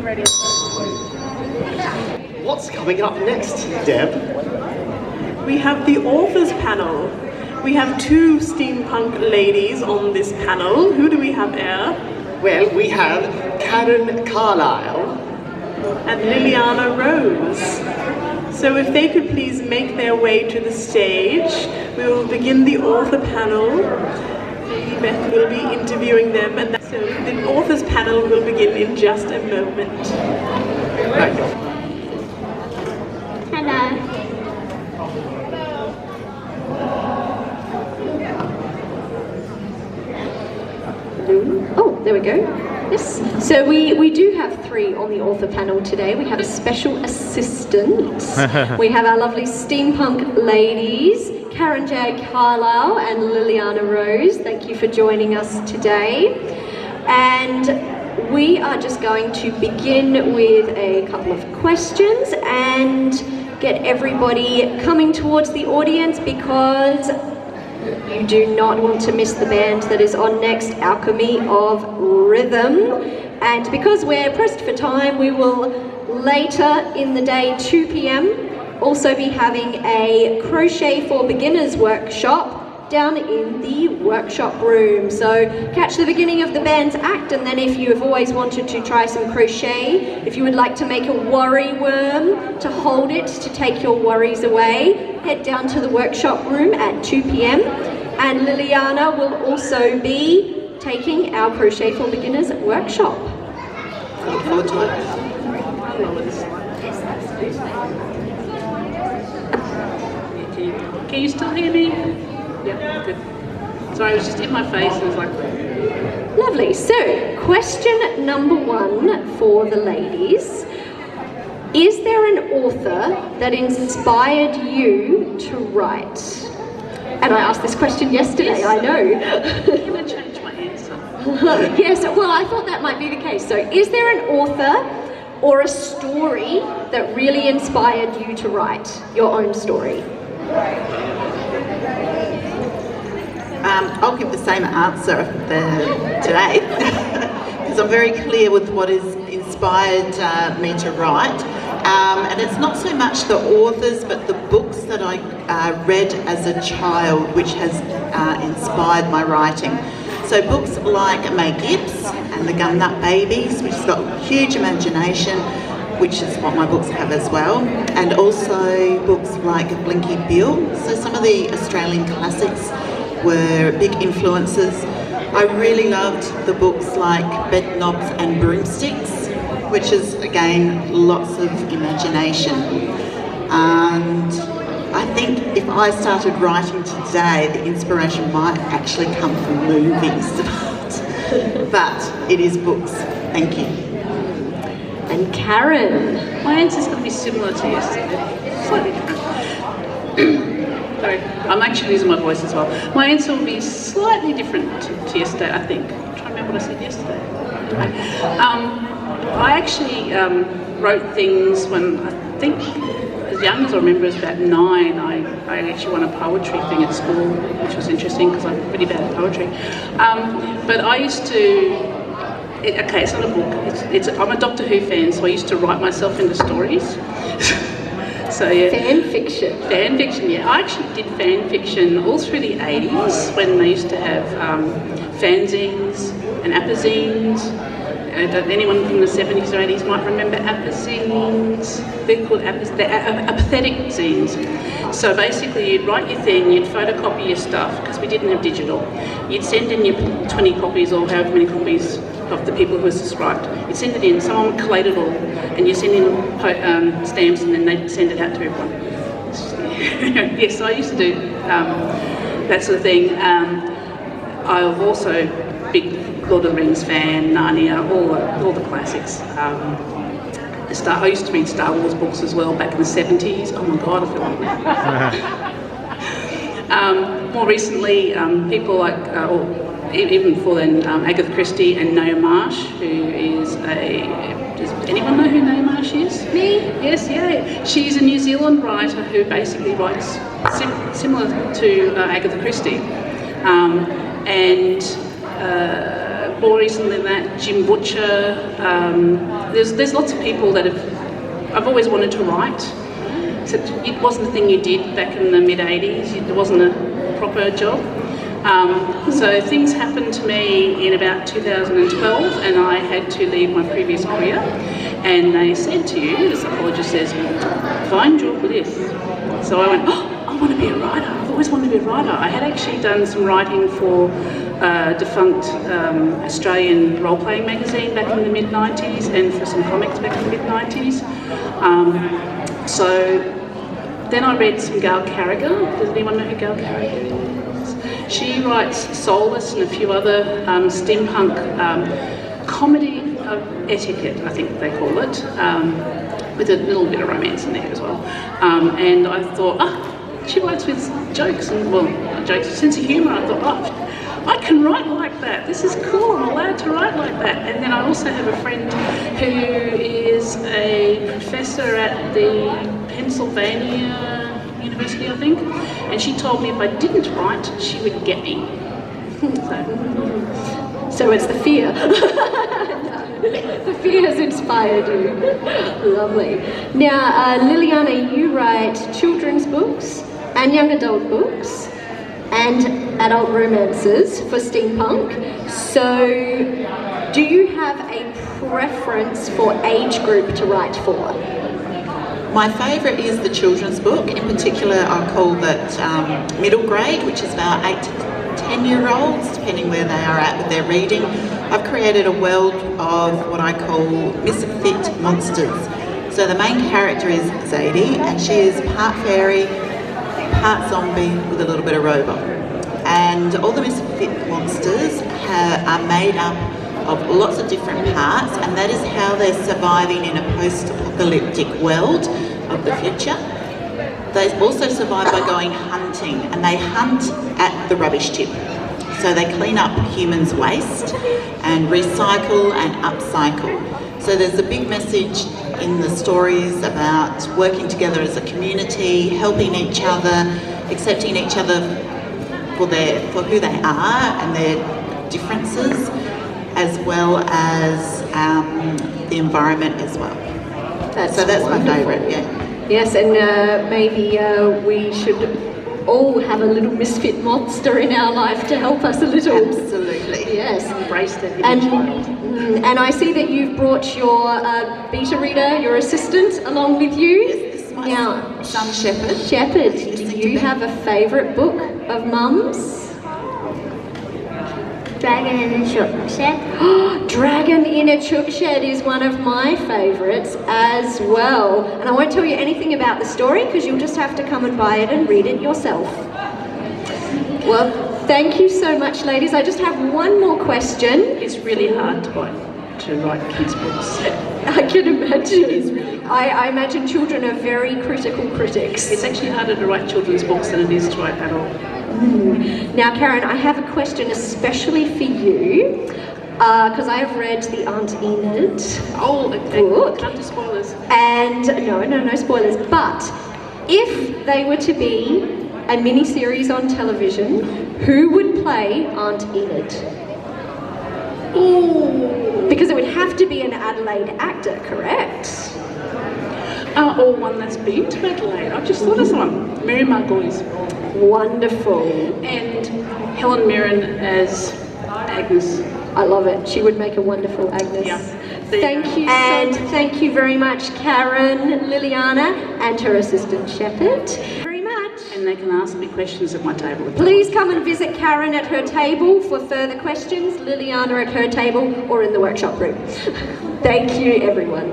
ready. What's coming up next, Deb? We have the authors panel. We have two steampunk ladies on this panel. Who do we have there? Well, we have Carlisle and Liliana Rose. So if they could please make their way to the stage, we will begin the author panel. Lady Beth will be interviewing them, and so the authors panel will begin in just a moment. Right. Hello. Oh, there we go. Yes. So we do have three on the author panel today. We have a special assistant. We have our lovely steampunk ladies, Karen J. Carlisle and Liliana Rose. Thank you for joining us today. And we are just going to begin with a couple of questions and get everybody coming towards the audience because you do not want to miss the band that is on next, Alchemy of Rhythm. And because we're pressed for time, we will later in the day, 2 p.m, also be having a Crochet for Beginners workshop down in the workshop room. So catch the beginning of the band's act, and then if you have always wanted to try some crochet, if you would like to make a worry worm to hold it, to take your worries away, head down to the workshop room at 2 p.m. And Liliana will also be taking our Crochet for Beginners workshop. Look forward to it. Can you still hear me? Yeah, good. Sorry, I was just in my face and it was like... Lovely. So, question number one for the ladies. Is there an author that inspired you to write? And I asked this question yesterday, yes. I know. Can I change my answer? Yes, well, I thought that might be the case. So, is there an author or a story that really inspired you to write your own story? I'll give the same answer today because I'm very clear with what has inspired me to write. And it's not so much the authors, but the books that I read as a child which has inspired my writing. So books like May Gibbs and the Gumnut Babies, which has got huge imagination, which is what my books have as well. And also books like Blinky Bill. So some of the Australian classics were big influences. I really loved the books like Bed Knobs and Broomsticks, which is again lots of imagination. And I think if I started writing today, the inspiration might actually come from movies, but it is books. Thank you. And Karen? My answer's going to be similar to yesterday, slightly different. Sorry, I'm actually losing my voice as well. My answer will be slightly different to yesterday, I think. I'm trying to remember what I said yesterday. I actually wrote things when I think, as young as I remember, as about 9, I actually won a poetry thing at school, which was interesting because I'm pretty bad at poetry. But I used to, okay, it's not a book. I'm a Doctor Who fan, so I used to write myself into stories. So yeah. Fan fiction. Fan fiction, yeah. I actually did fan fiction all through the 80s when they used to have fanzines and apazines. Anyone from the 70s or 80s might remember apazines. They're called apathetic zines. So basically you'd write your thing, you'd photocopy your stuff, because we didn't have digital. You'd send in your 20 copies or however many copies of the people who were subscribed. You'd send it in, someone would collate it all, and you send in stamps and then they'd send it out to everyone. Yes, I used to do that sort of thing. I'm also a big Lord of the Rings fan, Narnia, all the classics. I used to read Star Wars books as well back in the 70s. Oh my God, I feel like that. More recently, people like, even before then, Agatha Christie and Naomi Marsh, who is does anyone know who Naomi Marsh is? Me? Yes, yeah. She's a New Zealand writer who basically writes similar to Agatha Christie. And more recently than that, Jim Butcher. There's lots of people that I've always wanted to write. Except it wasn't the thing you did back in the mid-80s. It wasn't a proper job. So things happened to me in about 2012, and I had to leave my previous career. And they said to you, the psychologist says, find your bliss. So I went, oh, I want to be a writer. I've always wanted to be a writer. I had actually done some writing for defunct Australian role-playing magazine back in the mid-90s, and for some comics back in the mid-90s. So then I read some Miguel Carragher. Does anyone know who Miguel Carragher is? She writes Soulless and a few other steampunk comedy of etiquette, I think they call it, with a little bit of romance in there as well. And I thought, she writes with jokes, and well, not jokes, a sense of humour. I thought, I can write like that. This is cool. I'm allowed to write like that. And then I also have a friend who is a professor at the Pennsylvania University, I think, and she told me if I didn't write, she would get me. So it's the fear. The fear has inspired you. Lovely. Now, Liliana, you write children's books and young adult books and adult romances for steampunk. So, do you have a preference for age group to write for? My favourite is the children's book. In particular, I call that middle grade, which is about 8 to 10-year-olds, depending where they are at with their reading. I've created a world of what I call misfit monsters. So the main character is Zadie, and she is part fairy, part zombie with a little bit of robot. And all the misfit monsters are made up of lots of different parts, and that is how they're surviving in a post-apocalyptic world of the future. They also survive by going hunting, and they hunt at the rubbish tip. So they clean up humans' waste and recycle and upcycle. So there's a big message in the stories about working together as a community, helping each other, accepting each other for who they are and their differences, as well as the environment as well. That's my favourite, yeah. Yes, and maybe we should all have a little misfit monster in our life to help us a little. Absolutely. Yes. Embrace that. And I see that you've brought your beta reader, your assistant, along with you. Yes, this is my son Shepherd. Shepherd, do you have a favourite book of Mum's? Dragon in a Chook Shed. Dragon in a Chook Shed is one of my favourites as well. And I won't tell you anything about the story because you'll just have to come and buy it and read it yourself. Well, thank you so much, ladies. I just have one more question. It's really hard to write kids' books. I can imagine. I imagine children are very critical critics. It's actually harder to write children's books than it is to write adult. Now, Karen, I have a question especially for you, because I have read the Aunt Enid book. Can't do spoilers. And no spoilers. But if they were to be a mini-series on television, who would play Aunt Enid? Ooh. Because it would have to be an Adelaide actor, correct? Or one that's been to Adelaide. I've just thought of someone. Mary Margolis. Wonderful. And Helen Mirren as Agnes. I love it. She would make a wonderful Agnes. Yeah. Thank you and thank you very much, Karen, Liliana, and her assistant Shepherd. Very much. And they can ask me questions at my table. Please come and visit Karen at her table for further questions, Liliana at her table, or in the workshop room. Thank you, everyone.